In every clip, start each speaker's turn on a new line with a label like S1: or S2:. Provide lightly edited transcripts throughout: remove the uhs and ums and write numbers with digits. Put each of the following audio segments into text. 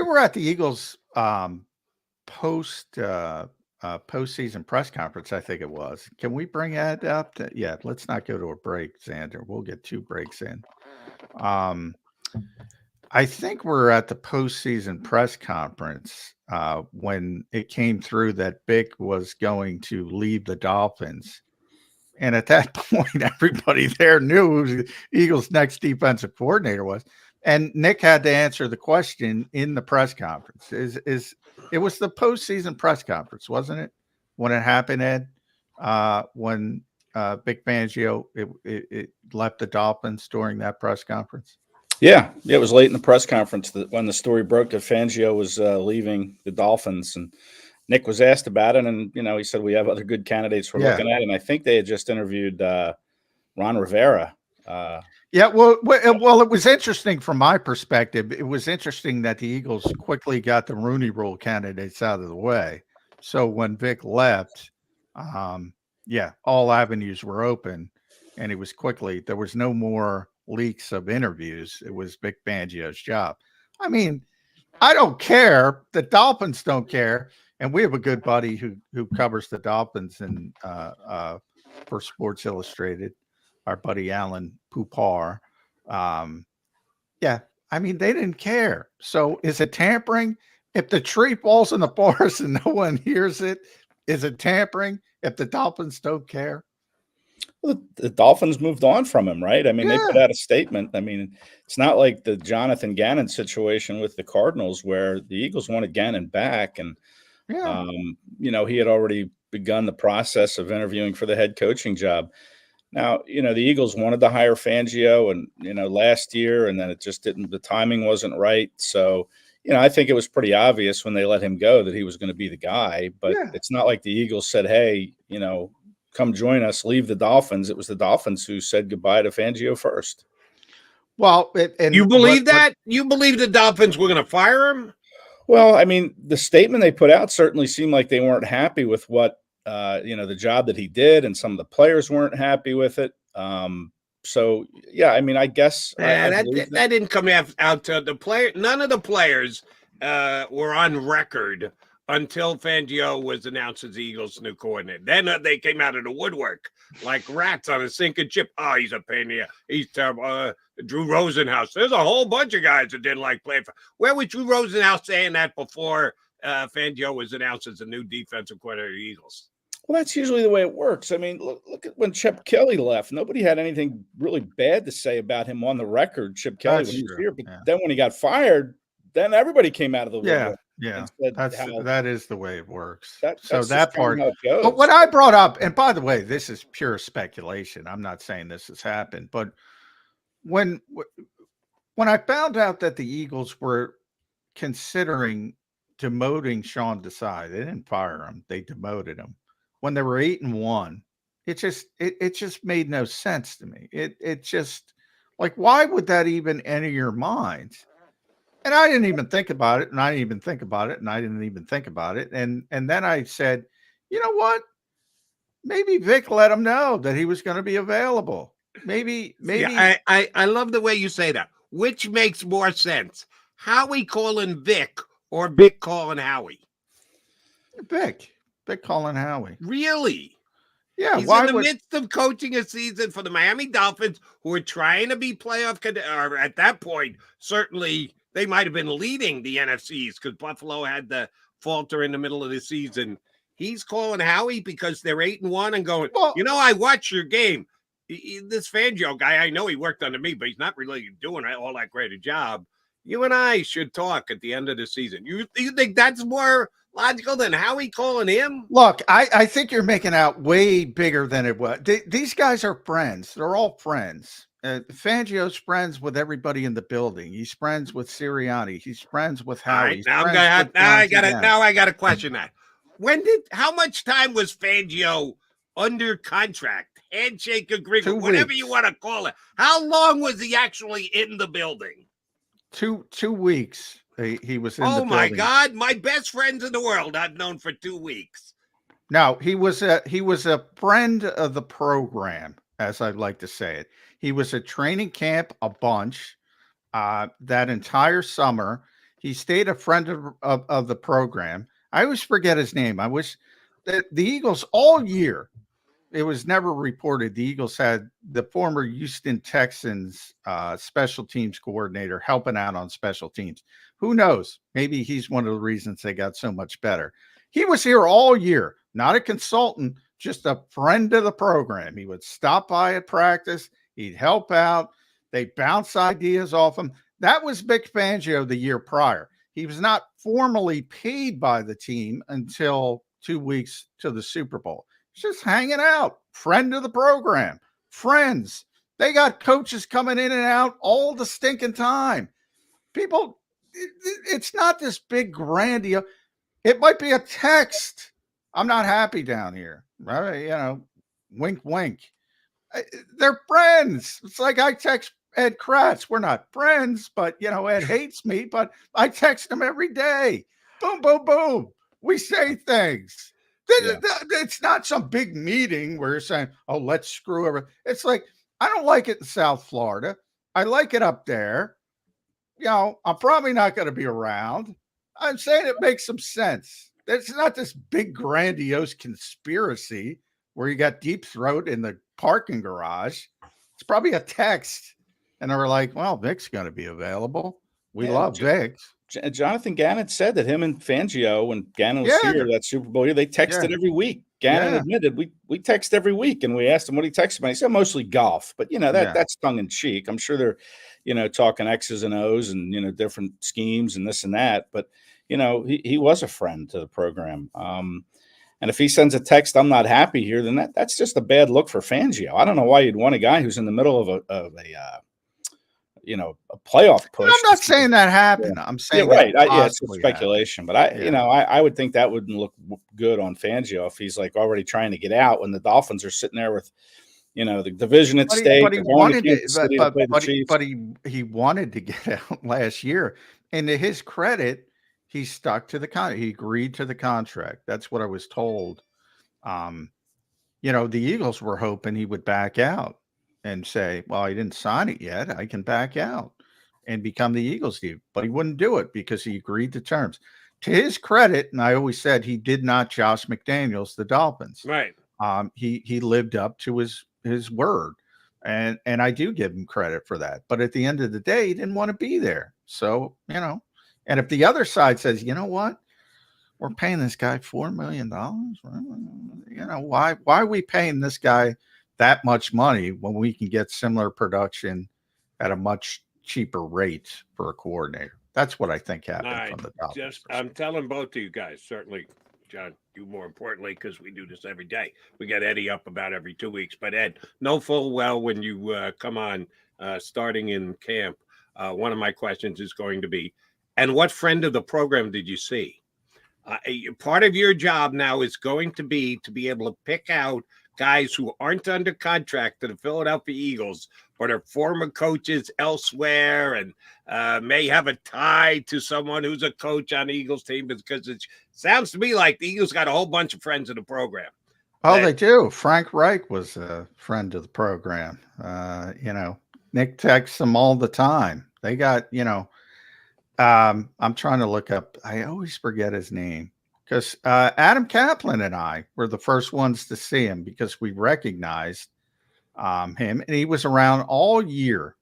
S1: were at the Eagles postseason press conference, I think it was. Can we bring that up? Yeah, let's not go to a break, Xander. We'll get 2 breaks in. I think we're at the postseason press conference when it came through that Vic was going to leave the Dolphins. And at that point, everybody there knew who the Eagles' next defensive coordinator was. And Nick had to answer the question in the press conference. It was the postseason press conference, wasn't it? When it happened, Ed, when Vic Fangio it left the Dolphins during that press conference.
S2: Yeah, it was late in the press conference when the story broke that Fangio was leaving the Dolphins, and Nick was asked about it, and he said we have other good candidates we're looking at, and I think they had just interviewed Ron Rivera.
S1: Yeah, well, it was interesting from my perspective. It was interesting that the Eagles quickly got the Rooney Rule candidates out of the way. So when Vic left, all avenues were open, and it was there was no more leaks of interviews. It was Vic Fangio's job. I mean, I don't care. The Dolphins don't care. And we have a good buddy who covers the Dolphins and for Sports Illustrated, our buddy Alan Poupar. I mean, they didn't care. So is it tampering? If the tree falls in the forest and no one hears it, is it tampering if the Dolphins don't care?
S2: Well, the Dolphins moved on from him, right? I mean, they put out a statement. I mean, it's not like the Jonathan Gannon situation with the Cardinals where the Eagles wanted Gannon back. And, he had already begun the process of interviewing for the head coaching job. Now, the Eagles wanted to hire Fangio and, last year, and then it just didn't, the timing wasn't right. So, I think it was pretty obvious when they let him go that he was going to be the guy, but it's not like the Eagles said, hey, come join us, leave the Dolphins. It was the Dolphins who said goodbye to Fangio first.
S1: Well,
S3: and you believe that? You believe the Dolphins were going to fire him?
S2: Well, I mean, the statement they put out certainly seemed like they weren't happy with what, the job that he did, and some of the players weren't happy with it. So, yeah, I mean, I guess
S3: that didn't come out to the player. None of the players were on record until Fangio was announced as the Eagles' new coordinator. Then they came out of the woodwork like rats on a sinking ship. Oh, he's a pain in the ass. He's terrible. Drew Rosenhaus. There's a whole bunch of guys that didn't like playing for. Where was Drew Rosenhaus saying that before Fangio was announced as the new defensive coordinator of the Eagles?
S2: Well, that's usually the way it works. I mean, look at when Chip Kelly left. Nobody had anything really bad to say about him on the record, Chip Kelly, when he was here. But then when he got fired, then everybody came out of the woodwork.
S1: Yeah, that is the way it works.
S2: So that part.
S1: But what I brought up, and by the way, this is pure speculation. I'm not saying this has happened, but when I found out that the Eagles were considering demoting Sean Desai, they didn't fire him; they demoted him. When they were 8-1, it just made no sense to me. It just, like, why would that even enter your minds? And I didn't even think about it, and I didn't even think about it, and I didn't even think about it. And then I said, you know what? Maybe Vic let him know that he was going to be available. Maybe.
S3: Yeah, I love the way you say that. Which makes more sense? Howie calling Vic or Vic calling Howie?
S1: Vic calling Howie.
S3: Really?
S1: Yeah.
S3: He's in the midst of coaching a season for the Miami Dolphins, who are trying to be playoff, or at that point, certainly they might have been leading the NFC because Buffalo had the falter in the middle of the season. He's calling Howie because they're 8-1 and going, I watched your game. This Fangio guy, I know he worked under me, but he's not really doing all that great a job. You and I should talk at the end of the season. You think that's more logical than Howie calling him?
S1: Look, I think you're making out way bigger than it was. These guys are friends. They're all friends. Fangio's friends with everybody in the building. He's friends with Sirianni. He's friends with Howie.
S3: Right, now I got to question that. How much time was Fangio under contract, handshake agreement, whatever you want to call it? How long was he actually in the building?
S1: 2 weeks. He was in the building. Oh
S3: my God! My best friends in the world I've known for 2 weeks.
S1: No, he was a friend of the program, as I like to say it. He was at training camp a bunch that entire summer. He stayed a friend of the program. I always forget his name. I wish that the Eagles all year, it was never reported. The Eagles had the former Houston Texans special teams coordinator helping out on special teams. Who knows? Maybe he's one of the reasons they got so much better. He was here all year, not a consultant, just a friend of the program. He would stop by at practice. He'd help out. They bounce ideas off him. That was Vic Fangio the year prior. He was not formally paid by the team until 2 weeks to the Super Bowl. Just hanging out, friend of the program, friends. They got coaches coming in and out all the stinking time. People, it's not this big grandiose. It might be a text. I'm not happy down here, right? You know, wink, wink. They're friends. It's like I text Ed Kracz. We're not friends, but, you know, Ed hates me, but I text him every day. Boom, boom, boom. We say things. Yeah. It's not some big meeting where you're saying, oh, let's screw everything. It's like, I don't like it in South Florida. I like it up there. You know, I'm probably not going to be around. I'm saying it makes some sense. It's not this big grandiose conspiracy where you got Deep Throat in the parking garage. It's probably a text. And they were like, well, Vic's going to be available. We love Vic.
S2: Jonathan Gannon said that him and Fangio, when Gannon was here that Super Bowl year, they texted every week. Gannon admitted we text every week, and we asked him what he texted about. He said mostly golf, but you know that's tongue in cheek. I'm sure they're, you know, talking X's and O's and you know different schemes and this and that. But you know he was a friend to the program. And if he sends a text, "I'm not happy here," then that's just a bad look for Fangio. I don't know why you'd want a guy who's in the middle of a you know, a playoff push.
S1: I'm not saying that happened. I'm saying
S2: right. It's speculation, but you know, I would think that wouldn't look good on Fangio if he's like already trying to get out when the Dolphins are sitting there with, you know, the division at stake.
S1: But he wanted to get out last year, and to his credit, he stuck to the contract. He agreed to the contract. That's what I was told. You know, the Eagles were hoping he would back out and say, well, I didn't sign it yet. I can back out and become the Eagles team. But he wouldn't do it because he agreed to terms. To his credit, and I always said he did not Josh McDaniels the Dolphins.
S3: Right.
S1: He lived up to his word. And I do give him credit for that. But at the end of the day, he didn't want to be there. So, you know, and if the other side says, you know what? We're paying this guy $4 million. You know, why are we paying this guy that much money when we can get similar production at a much cheaper rate for a coordinator? That's what I think happened from the Dolphins.
S3: I'm telling both of you guys, certainly, John, you more importantly, because we do this every day. We get Eddie up about every 2 weeks. But Ed, know full well when you come on starting in camp, one of my questions is going to be, and what friend of the program did you see? Part of your job now is going to be able to pick out guys who aren't under contract to the Philadelphia Eagles, but are former coaches elsewhere and may have a tie to someone who's a coach on the Eagles team, because it sounds to me like the Eagles got a whole bunch of friends in the program.
S1: Oh, they do. Frank Reich was a friend of the program. You know, Nick texts them all the time. They got, you know, I'm trying to look up. I always forget his name. Because Adam Kaplan and I were the first ones to see him because we recognized him, and he was around all year.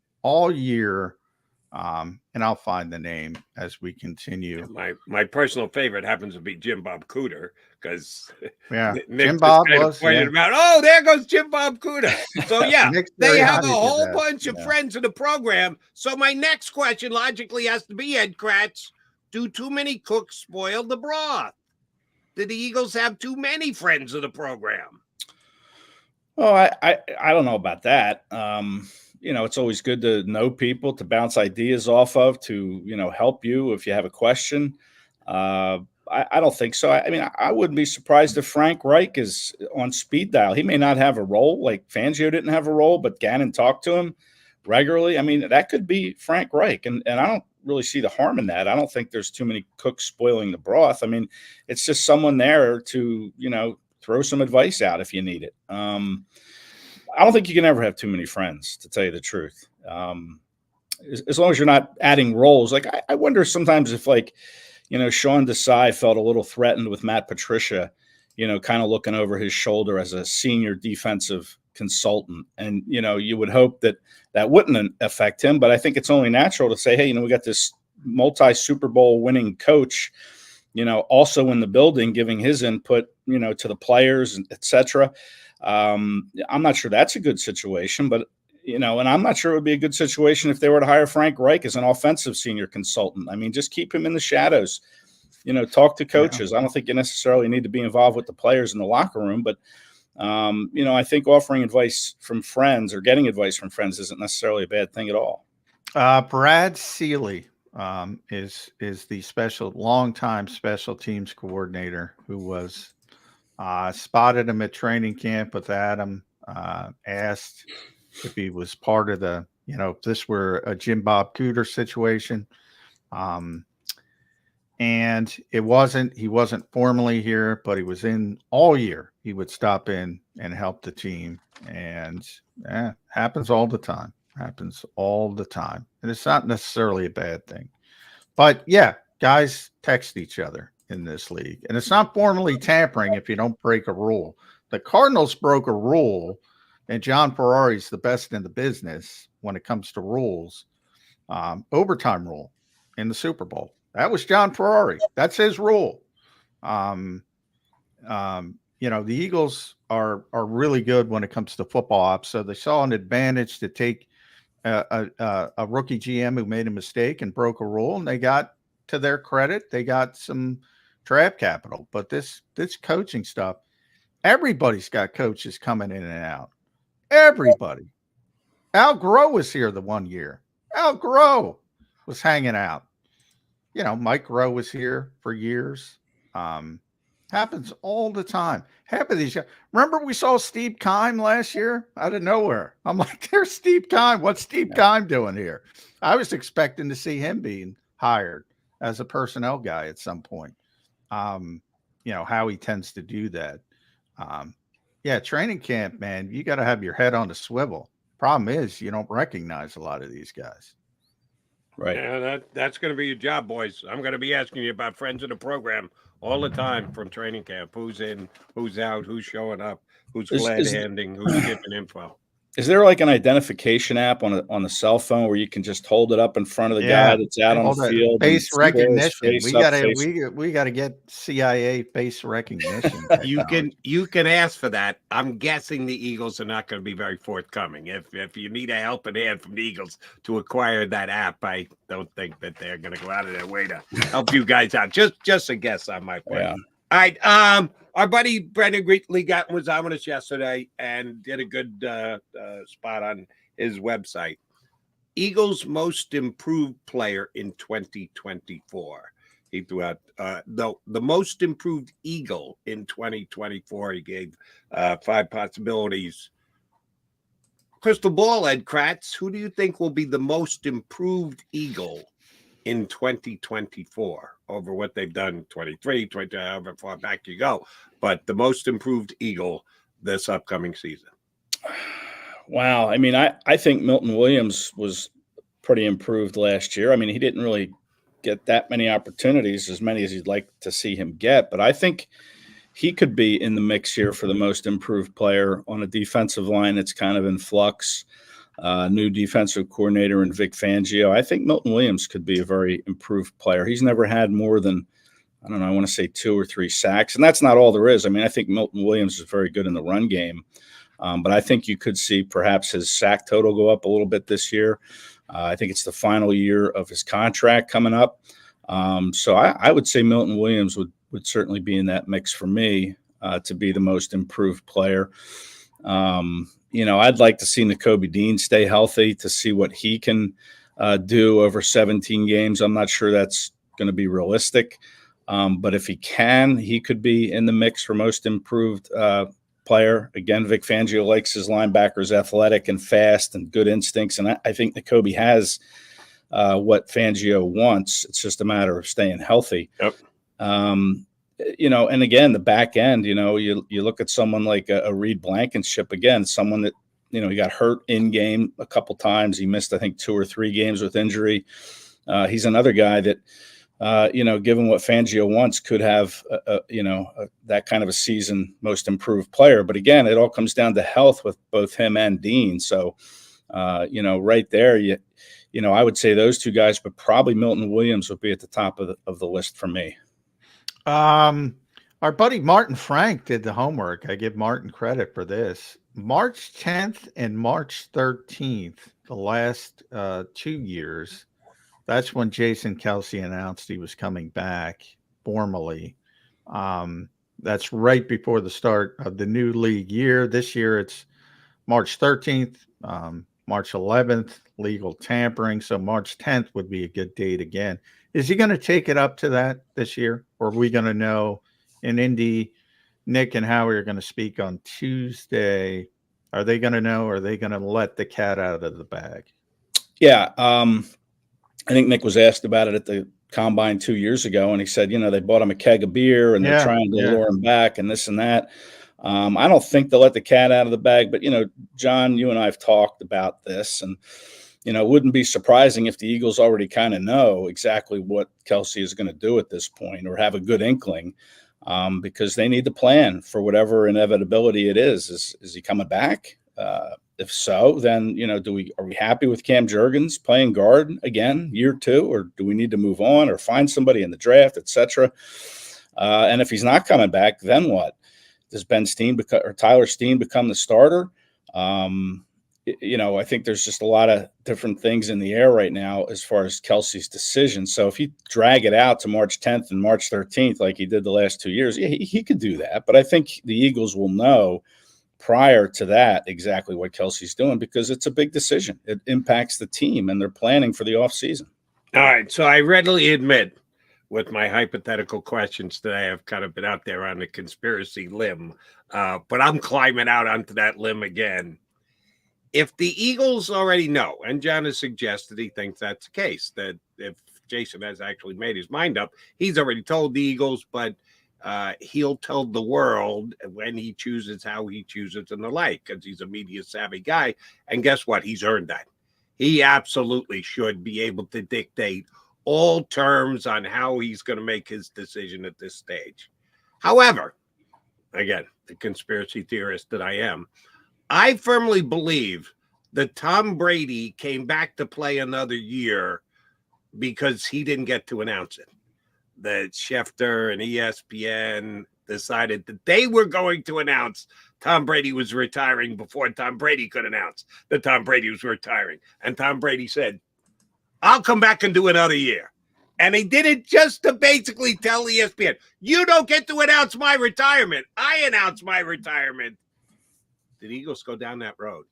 S1: And I'll find the name as we continue.
S3: My personal favorite happens to be Jim Bob Cooter, because
S1: Nick
S3: Jim Bob was pointed him out. Oh, there goes Jim Bob Cooter. So they have a whole bunch of friends in the program. So my next question logically has to be, Ed Kracz, do too many cooks spoil the broth? Did the Eagles have too many friends of the program?
S2: Oh, I don't know about that. You know, it's always good to know people, to bounce ideas off of, to, you know, help you if you have a question. I don't think so. I mean, I wouldn't be surprised if Frank Reich is on speed dial. He may not have a role like Fangio didn't have a role, but Gannon talked to him regularly. I mean, that could be Frank Reich. And I don't really see the harm in that. I don't think there's too many cooks spoiling the broth. I mean, it's just someone there to, you know, throw some advice out if you need it. I don't think you can ever have too many friends, to tell you the truth. as long as you're not adding roles. Like I wonder sometimes if, like, Sean Desai felt a little threatened with Matt Patricia, kind of looking over his shoulder as a senior defensive consultant. And, you would hope that that wouldn't affect him. But I think it's only natural to say, hey, we got this multi-Super Bowl winning coach, also in the building, giving his input, to the players, et cetera. I'm not sure that's a good situation, but, and I'm not sure it would be a good situation if they were to hire Frank Reich as an offensive senior consultant. I mean, just keep him in the shadows, talk to coaches. Yeah. I don't think you necessarily need to be involved with the players in the locker room, but, I think offering advice from friends or getting advice from friends isn't necessarily a bad thing at all.
S1: Brad Seeley is the longtime special teams coordinator who was spotted him at training camp with Adam, asked if he was part of the, if this were a Jim Bob Cooter situation. And he wasn't formally here, but he was in all year. He would stop in and help the team. And happens all the time. And it's not necessarily a bad thing. But yeah, guys text each other in this league. And it's not formally tampering if you don't break a rule. The Cardinals broke a rule, and John Ferrari's the best in the business when it comes to rules. Overtime rule in the Super Bowl. That was John Ferrari. That's his rule. The Eagles are really good when it comes to football ops. So they saw an advantage to take a rookie GM who made a mistake and broke a rule, and they got, to their credit, they got some draft capital. But this coaching stuff, everybody's got coaches coming in and out. Everybody. Al Groh was here the one year. Al Groh was hanging out. Mike Groh was here for years. Happens all the time. Half of these guys. Remember we saw Steve Keim last year out of nowhere. I'm like, there's Steve Keim. What's Steve Keim doing here? I was expecting to see him being hired as a personnel guy at some point. How he tends to do that. Training camp, man, you got to have your head on the swivel. Problem is you don't recognize a lot of these guys.
S2: Right.
S3: Yeah, that's going to be your job, boys. I'm going to be asking you about friends in the program all the time from training camp. Who's in, who's out, who's showing up, who's glad-handing, who's giving info.
S2: Is there like an identification app on the cell phone where you can just hold it up in front of the guy that's out on the field?
S1: Face recognition. We gotta get CIA face recognition.
S3: You can ask for that. I'm guessing the Eagles are not going to be very forthcoming. If you need a helping hand from the Eagles to acquire that app, I don't think that they're going to go out of their way to help you guys out. Just a guess on my part.
S2: Yeah.
S3: All right. Our buddy Brendan was on with us yesterday and did a good spot on his website. Eagles' most improved player in 2024. He threw out the most improved Eagle in 2024. He gave 5 possibilities. Crystal ball, Ed Kracz, who do you think will be the most improved Eagle in 2024 over what they've done 23, however far back you go, but the most improved Eagle this upcoming season?
S2: Wow. I mean, I think Milton Williams was pretty improved last year. I mean, he didn't really get that many opportunities, as many as you'd like to see him get, but I think he could be in the mix here for the most improved player on a defensive line that's kind of in flux. New defensive coordinator in Vic Fangio. I think Milton Williams could be a very improved player. He's never had more than, I don't know, I want to say 2 or 3 sacks, and that's not all there is. I mean, I think Milton Williams is very good in the run game, but I think you could see perhaps his sack total go up a little bit this year. I think it's the final year of his contract coming up. So I would say Milton Williams would certainly be in that mix for me to be the most improved player. I'd like to see Nakobe Dean stay healthy to see what he can do over 17 games. I'm not sure that's going to be realistic. But if he can, he could be in the mix for most improved player. Again, Vic Fangio likes his linebackers athletic and fast and good instincts. And I think Nakobe has what Fangio wants. It's just a matter of staying healthy.
S3: Yep.
S2: And again, the back end, you look at someone like a Reed Blankenship, again, someone that, he got hurt in game a couple times. He missed, I think, 2 or 3 games with injury. He's another guy that, given what Fangio wants, could have, that kind of a season, most improved player. But again, it all comes down to health with both him and Dean. So, right there, I would say those 2 guys, but probably Milton Williams would be at the top of the list for me.
S1: Our buddy Martin Frank did the homework. I give Martin credit for this. March 10th and March 13th, the last 2 years, that's when Jason Kelce announced he was coming back formally. That's right before the start of the new league year. This year it's March 13th, March 11th, legal tampering. So March 10th would be a good date again. Is he going to take it up to that this year? Or are we going to know in Indy? Nick and Howie are going to speak on Tuesday. Are they going to know, or are they going to let the cat out of the bag?
S2: Yeah. I think Nick was asked about it at the combine 2 years ago, and he said, they bought him a keg of beer and they're trying to lure him back and this and that. I don't think they'll let the cat out of the bag, but, John, you and I have talked about this, and, it wouldn't be surprising if the Eagles already kind of know exactly what Kelce is going to do at this point, or have a good inkling. Because they need to plan for whatever inevitability it is. Is he coming back? If so, then, are we happy with Cam Jurgens playing guard again, year 2, or do we need to move on or find somebody in the draft, et cetera? And if he's not coming back, then what? Does Tyler Steen become the starter? I think there's just a lot of different things in the air right now as far as Kelce's decision. So if you drag it out to March 10th and March 13th, like he did the last 2 years, he could do that. But I think the Eagles will know prior to that exactly what Kelce's doing, because it's a big decision. It impacts the team, and they're planning for the offseason.
S3: All right. So I readily admit, with my hypothetical questions today, I've kind of been out there on the conspiracy limb, but I'm climbing out onto that limb again. If the Eagles already know, and John has suggested he thinks that's the case, that if Jason has actually made his mind up, he's already told the Eagles, but he'll tell the world when he chooses, how he chooses, and the like, because he's a media savvy guy. And guess what? He's earned that. He absolutely should be able to dictate all terms on how he's going to make his decision at this stage. However, again, the conspiracy theorist that I am, I firmly believe that Tom Brady came back to play another year because he didn't get to announce it. That Schefter and ESPN decided that they were going to announce Tom Brady was retiring before Tom Brady could announce that Tom Brady was retiring. And Tom Brady said, I'll come back and do another year. And he did it just to basically tell ESPN, you don't get to announce my retirement. I announce my retirement. Did Eagles go down that road?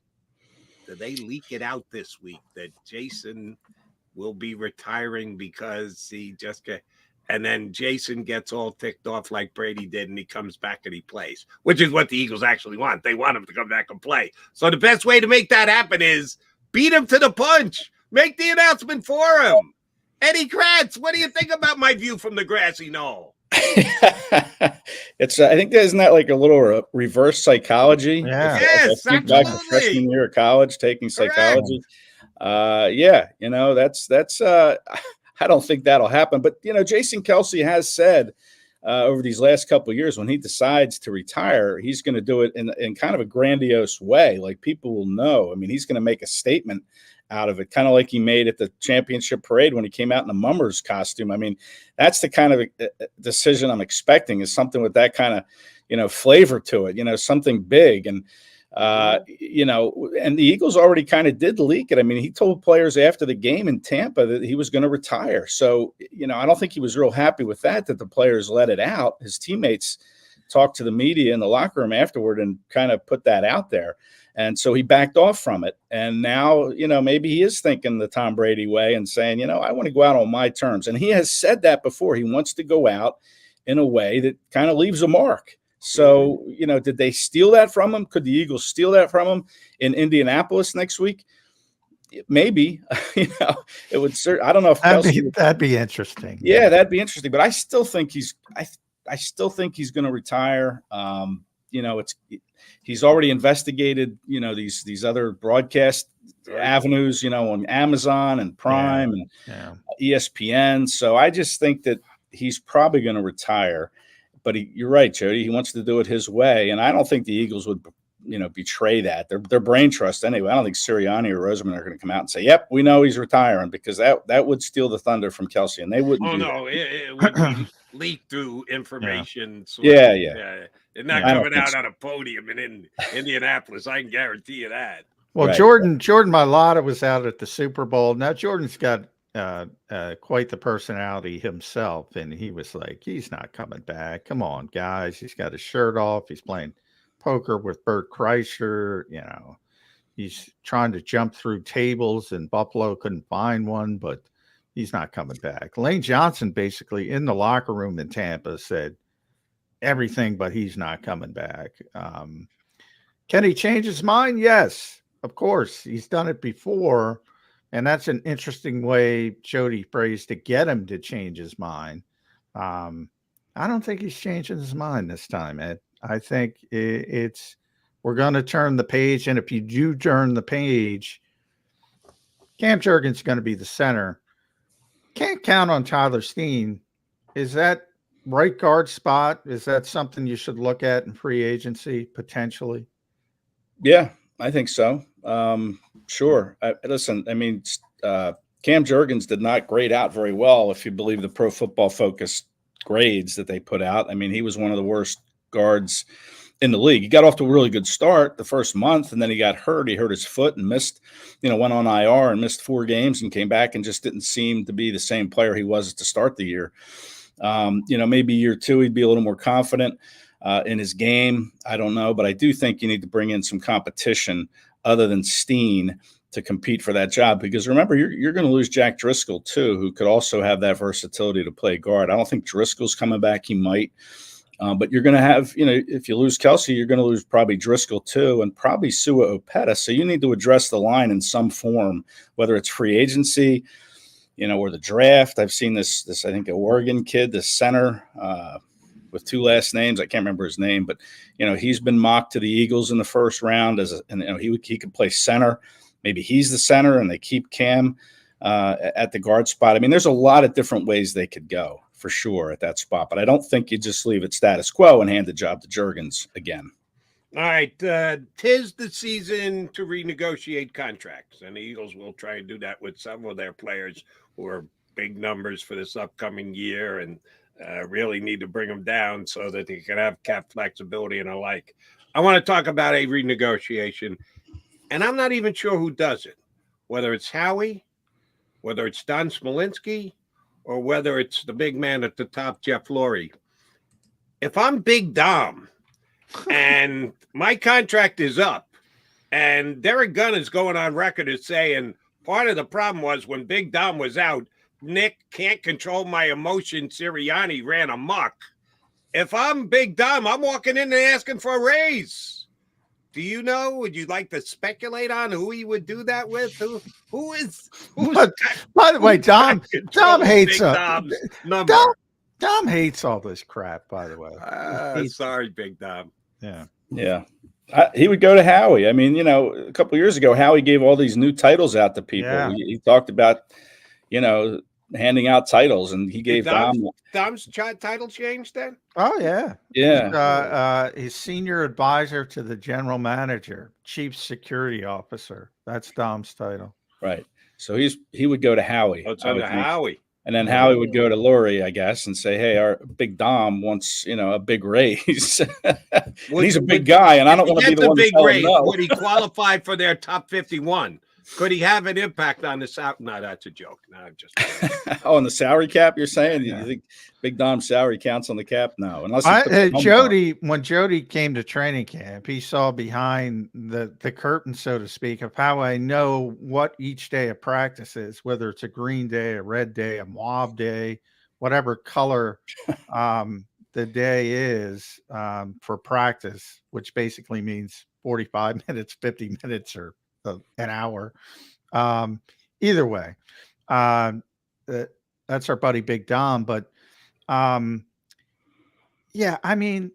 S3: Did they leak it out this week that Jason will be retiring because he just got, and then Jason gets all ticked off like Brady did, and he comes back and he plays, which is what the Eagles actually want. They want him to come back and play. So the best way to make that happen is beat him to the punch. Make the announcement for him. Eddie Kracz, what do you think about my view from the grassy knoll?
S2: It's I think isn't that like a little reverse psychology?
S1: Yeah.
S3: Yes,
S2: back to freshman year of college, taking psychology. That's I don't think that'll happen. But Jason Kelce has said over these last couple of years, when he decides to retire, he's going to do it in kind of a grandiose way. Like, people will know. I mean, he's going to make a statement out of it, kind of like he made at the championship parade when he came out in the Mummers costume. I mean, that's the kind of decision I'm expecting, is something with that kind of, flavor to it, something big. And, and the Eagles already kind of did leak it. I mean, he told players after the game in Tampa that he was going to retire. So, I don't think he was real happy with that the players let it out. His teammates talked to the media in the locker room afterward and kind of put that out there. And so he backed off from it. And now, maybe he is thinking the Tom Brady way and saying, I want to go out on my terms. And he has said that before. He wants to go out in a way that kind of leaves a mark. So, did they steal that from him? Could the Eagles steal that from him in Indianapolis next week? Maybe. It would. I don't know if
S1: that'd be interesting.
S2: Yeah, that'd be interesting. But I still think he's. I still think he's going to retire. he's already investigated, these other broadcast avenues, on Amazon and Prime and ESPN. So I just think that he's probably going to retire. But you're right, Jody. He wants to do it his way, and I don't think the Eagles would, betray that. Their brain trust anyway. I don't think Sirianni or Roseman are going to come out and say, "Yep, we know he's retiring," because that would steal the thunder from Kelsey, and they wouldn't.
S3: Oh
S2: do
S3: no,
S2: that.
S3: it would be leaked through information.
S2: Yeah.
S3: They're not coming out on a podium in Indianapolis. I can guarantee you that.
S1: Well,
S2: Right.
S1: Jordan Mailata was out at the Super Bowl. Now Jordan's got quite the personality himself, and he was like, he's not coming back. Come on, guys. He's got his shirt off. He's playing poker with Bert Kreischer. He's trying to jump through tables, and Buffalo couldn't find one, but he's not coming back. Lane Johnson basically in the locker room in Tampa said everything, but he's not coming back. Can he change his mind? Yes, of course. He's done it before. And that's an interesting way Jody phrased to get him to change his mind. I don't think he's changing his mind this time, Ed. I think we're going to turn the page. And if you do turn the page, Cam Jurgens going to be the center. Can't count on Tyler Steen. Is that right guard spot? Is that something you should look at in free agency potentially?
S2: Yeah, I think so. Sure. Listen, I mean, Cam Jurgens did not grade out very well, if you believe the Pro Football Focus grades that they put out. I mean, he was one of the worst guards in the league. He got off to a really good start the first month, and then he got hurt. He hurt his foot and missed, went on IR and missed 4 games and came back and just didn't seem to be the same player he was to start the year. Maybe year 2, he'd be a little more confident in his game. I don't know, but I do think you need to bring in some competition other than Steen to compete for that job, because remember, you're going to lose Jack Driscoll too, who could also have that versatility to play guard. I don't think Driscoll's coming back. He might, but you're going to have, if you lose Kelsey, you're going to lose probably Driscoll too, and probably Sua Opeta. So you need to address the line in some form, whether it's free agency, or the draft. I've seen this I think an Oregon kid, this center, with 2 last names. I can't remember his name, but he's been mocked to the Eagles in the first round he could play center. Maybe he's the center and they keep Cam at the guard spot. I mean, there's a lot of different ways they could go for sure at that spot, but I don't think you just leave it status quo and hand the job to Jurgens again.
S3: All right. 'Tis the season to renegotiate contracts, and the Eagles will try and do that with some of their players who are big numbers for this upcoming year, and really need to bring them down so that they can have cap flexibility and the like. I want to talk about a renegotiation, and I'm not even sure who does it, whether it's Howie, whether it's Don Smolinski, or whether it's the big man at the top, Jeff Lurie. If I'm Big Dom and my contract is up, and Derek Gunn is going on record as saying part of the problem was when Big Dom was out, Nick can't control my emotions. Sirianni ran amok. If I'm Big Dom, I'm walking in and asking for a raise. Do you know? Would you like to speculate on who he would do that with? Who's
S1: By the way, Dom hates Dom hates all this crap. By the way,
S3: sorry, Big Dom.
S2: Yeah. He would go to Howie. I mean, a couple of years ago, Howie gave all these new titles out to people. Yeah. He talked about, handing out titles, and he gave
S3: Dom's title changed then?
S1: Oh, yeah.
S2: Yeah.
S1: He's senior advisor to the general manager, chief security officer. That's Dom's title.
S2: Right. So he would go to Howie.
S3: Oh, so to Howie.
S2: And then Howie would go to Lurie, I guess, and say, "Hey, our Big Dom wants, a big raise." He's a big guy, and I don't want to be the one to tell him no.
S3: Would he qualify for their top 51? Could he have an impact on the salary? No, that's a joke. No, I'm just
S2: on the salary cap, you're saying? Yeah. You think Big Dom's salary counts on the cap? No. Unless
S1: when Jody came to training camp, he saw behind the curtain, so to speak, of how I know what each day of practice is, whether it's a green day, a red day, a mauve day, whatever color the day is for practice, which basically means 45 minutes, 50 minutes, or an hour. Either way, that's our buddy Big Dom. But yeah, I mean,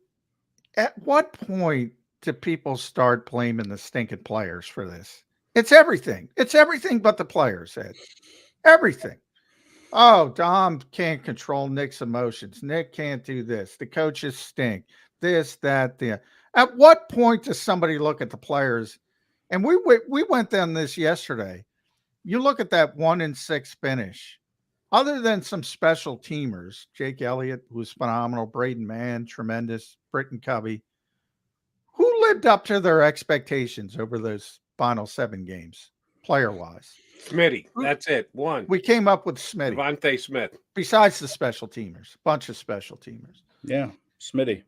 S1: at what point do people start blaming the stinking players for this? It's everything. It's everything but the players, Ed. Everything. Oh, Dom can't control Nick's emotions. Nick can't do this. The coaches stink. This, that, the. At what point does somebody look at the players? And we went down this yesterday. You look at that 1-6 finish. Other than some special teamers, Jake Elliott, who's phenomenal, Braden Mann, tremendous, Britton Covey, who lived up to their expectations over those final 7 games, player-wise?
S3: Smitty, that's it. One.
S1: We came up with Smitty.
S3: Devontae Smith.
S1: Besides the special teamers, bunch of special teamers.
S2: Yeah, Smitty.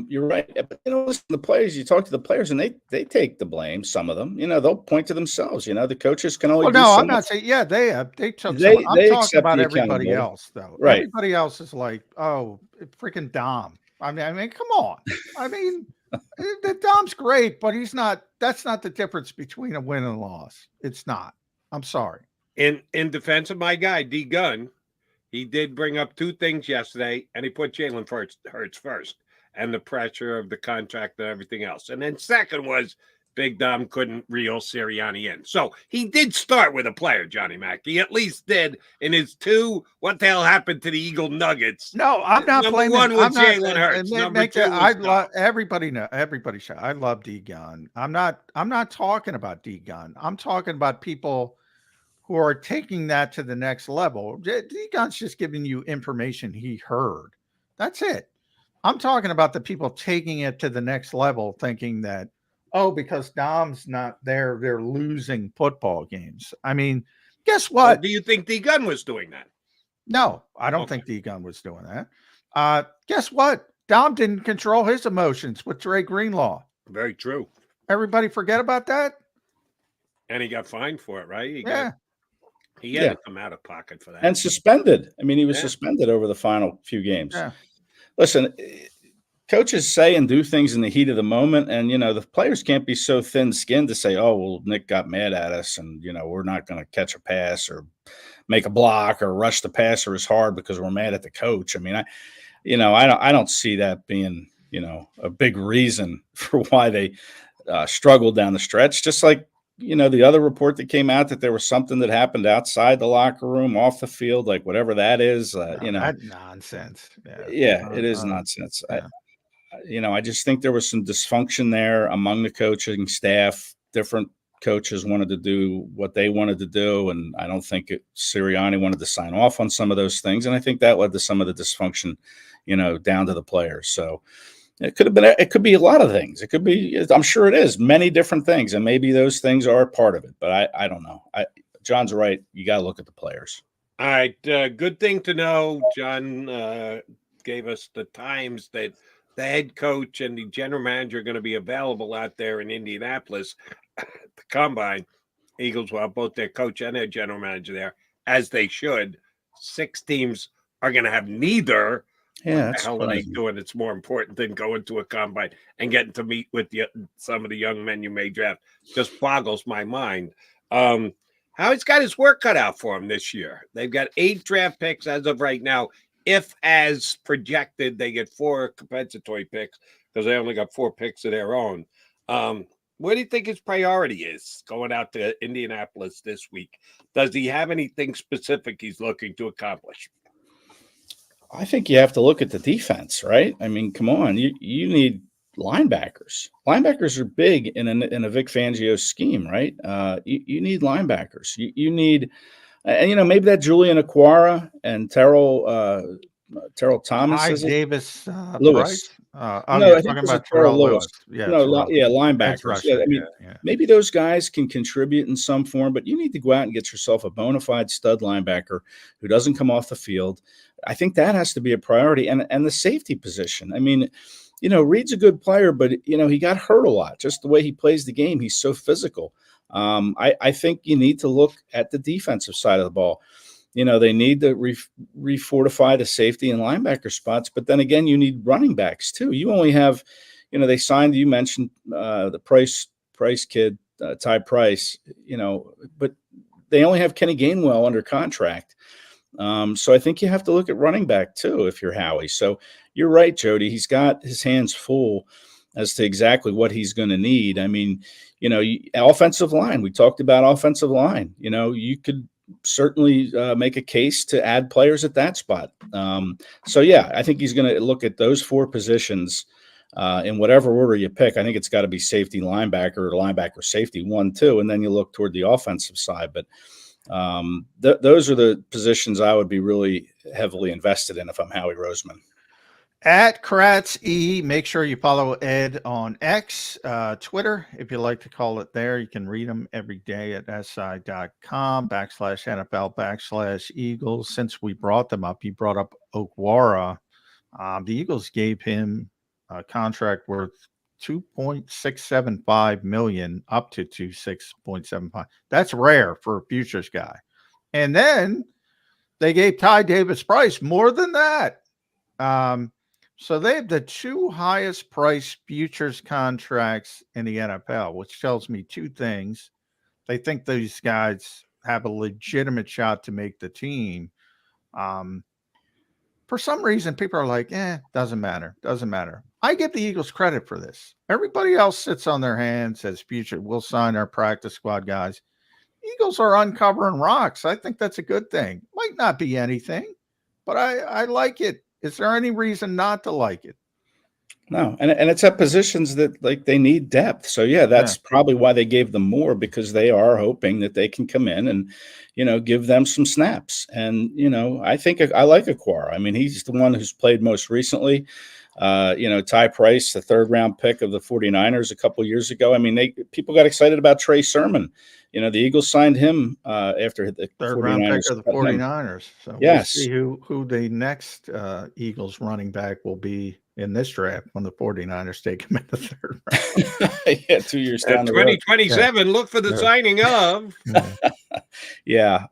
S2: You're right. But, listen, the players, you talk to the players and they take the blame, some of them. They'll point to themselves. The coaches can only do
S1: I'm not saying, yeah, they took
S2: They
S1: I'm talking about
S2: the
S1: everybody else, though.
S2: Right.
S1: Everybody else is like, oh, freaking Dom. I mean, come on. I mean, the Dom's great, but that's not the difference between a win and a loss. It's not. I'm sorry.
S3: In defense of my guy, D Gunn, he did bring up 2 things yesterday, and he put Jalen Hurts first, and the pressure of the contract and everything else. And then second was Big Dom couldn't reel Sirianni in. So he did start with a player, Johnny Mac. He at least did in his 2. What the hell happened to the Eagle Nuggets?
S1: No, I'm not
S3: Number
S1: blaming.
S3: 1 was Jalen Hurts. Number 2 was
S1: everybody know. Everybody should. I love D Gunn. I'm not talking about D Gunn. I'm talking about people who are taking that to the next level. D Gunn's just giving you information he heard. That's it. I'm talking about the people taking it to the next level, thinking that, oh, because Dom's not there, they're losing football games. I mean, guess what?
S3: Well, do you think D Gunn was doing that?
S1: No, I don't think D Gunn was doing that. Guess what? Dom didn't control his emotions with Dre Greenlaw.
S3: Very true.
S1: Everybody forget about that?
S3: And he got fined for it, right? He had to come out of pocket for that.
S2: And suspended. I mean, he was suspended over the final few games.
S1: Yeah.
S2: Listen, coaches say and do things in the heat of the moment, and the players can't be so thin-skinned to say, "Oh, well, Nick got mad at us, and we're not going to catch a pass or make a block or rush the passer as hard because we're mad at the coach." I mean, I don't see that being a big reason for why they struggled down the stretch. Just like the other report that came out that there was something that happened outside the locker room, off the field, like whatever that is.
S1: That's nonsense.
S2: Yeah, it is nonsense. Yeah. I just think there was some dysfunction there among the coaching staff. Different coaches wanted to do what they wanted to do, and I don't think Sirianni wanted to sign off on some of those things, and I think that led to some of the dysfunction, down to the players. So it could be a lot of things. It could be, I'm sure it is, many different things, and maybe those things are part of it, but I don't know. John's right. You got to look at the players.
S3: All right. Good thing to know. John gave us the times that the head coach and the general manager are going to be available out there in Indianapolis at the Combine. Eagles will have both their coach and their general manager there, as they should. 6 teams are going to have neither.
S2: Yeah,
S3: what the hell are they doing? It's more important than going to a Combine and getting to meet with some of the young men you may draft. Just boggles my mind. Howie's got his work cut out for him this year. They've got 8 draft picks as of right now. If, as projected, they get 4 compensatory picks, because they only got 4 picks of their own. What do you think his priority is going out to Indianapolis this week? Does he have anything specific he's looking to accomplish?
S2: I think you have to look at the defense, right? I mean, come on, you need linebackers. Linebackers are big in a Vic Fangio scheme, right? You need linebackers. You need, and maybe that Julian Aquara and Terrell Thomas,
S1: Davis,
S2: Lewis.
S1: No,
S2: I think talking about Terrell Lewis.
S1: Yeah,
S2: linebackers. Yeah, I mean, maybe those guys can contribute in some form, but you need to go out and get yourself a bona fide stud linebacker who doesn't come off the field. I think that has to be a priority, and the safety position. I mean, Reed's a good player, but he got hurt a lot. Just the way he plays the game, he's so physical. I think you need to look at the defensive side of the ball. They need to refortify the safety and linebacker spots, but then again, you need running backs too. You only have, they signed. You mentioned the Price kid, Ty Price. But they only have Kenny Gainwell under contract. So I think you have to look at running back too if you're Howie. So you're right, Jody. He's got his hands full as to exactly what he's going to need. I mean, offensive line. We talked about offensive line. You could certainly make a case to add players at that spot. So yeah, I think he's going to look at those 4 positions in whatever order you pick. I think it's got to be safety, linebacker, or linebacker, safety, 1, 2, and then you look toward the offensive side. But those are the positions I would be really heavily invested in if I'm Howie Roseman.
S1: At Kracz E, make sure you follow Ed on X, Twitter, if you like to call it there. You can read them every day at si.com/NFL/Eagles. Since we brought them up, you brought up Okwara. The Eagles gave him a contract worth $2.675 million up to $6.75. That's rare for a futures guy. And then they gave Ty Davis-Price more than that. So they have the 2 highest priced futures contracts in the NFL, which tells me 2 things. They think these guys have a legitimate shot to make the team. For some reason, people are like, doesn't matter. Doesn't matter. I give the Eagles credit for this. Everybody else sits on their hands, says, future, we'll sign our practice squad guys. Eagles are uncovering rocks. I think that's a good thing. Might not be anything, but I like it. Is there any reason not to like it?
S2: No, and it's at positions that they need depth. So yeah, that's probably why they gave them more, because they are hoping that they can come in and, give them some snaps. And, I think I like Okwara. I mean, he's the one who's played most recently. Ty Price, the 3rd round pick of the 49ers a couple of years ago. I mean, people got excited about Trey Sermon. The Eagles signed him after the
S1: 3rd round pick of the 49ers. So
S2: yes,
S1: we'll see who the next Eagles running back will be in this draft when the 49ers take him in the 3rd round.
S2: Yeah, 2 years down the road.
S3: 2027, look for the signing of.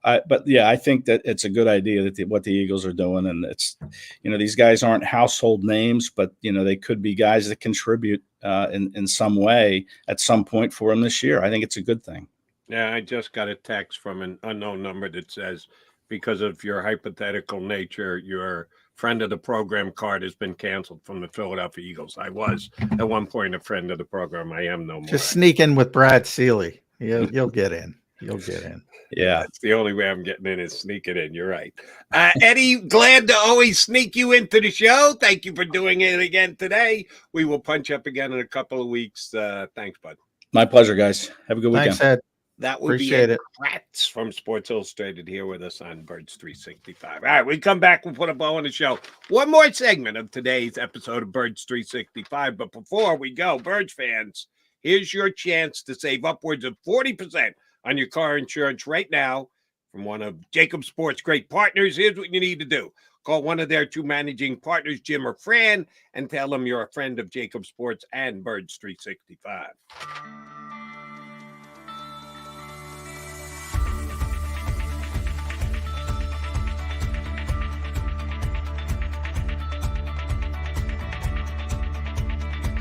S2: I think that it's a good idea that what the Eagles are doing, and it's, these guys aren't household names, but they could be guys that contribute in some way at some point for them this year. I think it's a good thing.
S3: Yeah, I just got a text from an unknown number that says, because of your hypothetical nature, your friend of the program card has been canceled from the Philadelphia Eagles. I was at one point a friend of the program. I am no more.
S1: Just sneak in with Brad Seeley. You'll get in. You'll get in.
S2: Yeah.
S3: That's the only way I'm getting in is sneaking in. You're right. Eddie, glad to always sneak you into the show. Thank you for doing it again today. We will punch up again in a couple of weeks. Thanks, bud.
S2: My pleasure, guys. Have a good weekend.
S1: Thanks, Ed.
S3: That would
S1: Appreciate
S3: be
S1: it.
S3: Kracz from Sports Illustrated here with us on Birds 365. All right, we come back. We'll put a bow on the show. One more segment of today's episode of Birds 365. But before we go, Birds fans, here's your chance to save upwards of 40% on your car insurance right now from one of JAKIB Sports' great partners. Here's what you need to do. Call one of their 2 managing partners, Jim or Fran, and tell them you're a friend of JAKIB Sports and Birds 365.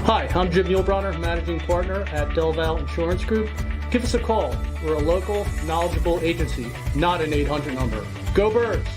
S4: Hi, I'm Jim Muehlbronner, Managing Partner at Delval Insurance Group. Give us a call. We're a local, knowledgeable agency, not an 800 number. Go Birds!